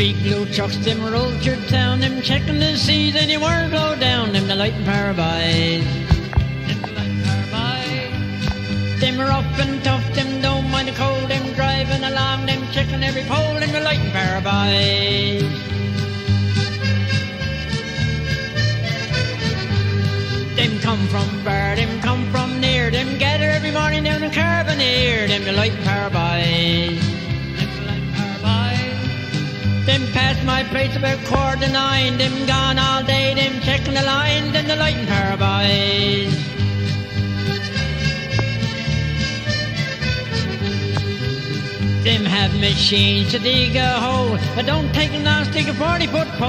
big blue trucks, them roll through town, them checking to see if any word blow down, them the lighting power boys. Them rough and tough, them don't mind the cold, them driving along, them checking every pole, them the lighting power boys. Them come from far, them come from near, them gather every morning down the Carboneer, them the lighting power boys. Them pass my place about 9:15, them gone all day, them checking the line, them the lighting power boys. Them have machines to dig a hole, but don't take them long, stick a 40-foot pole.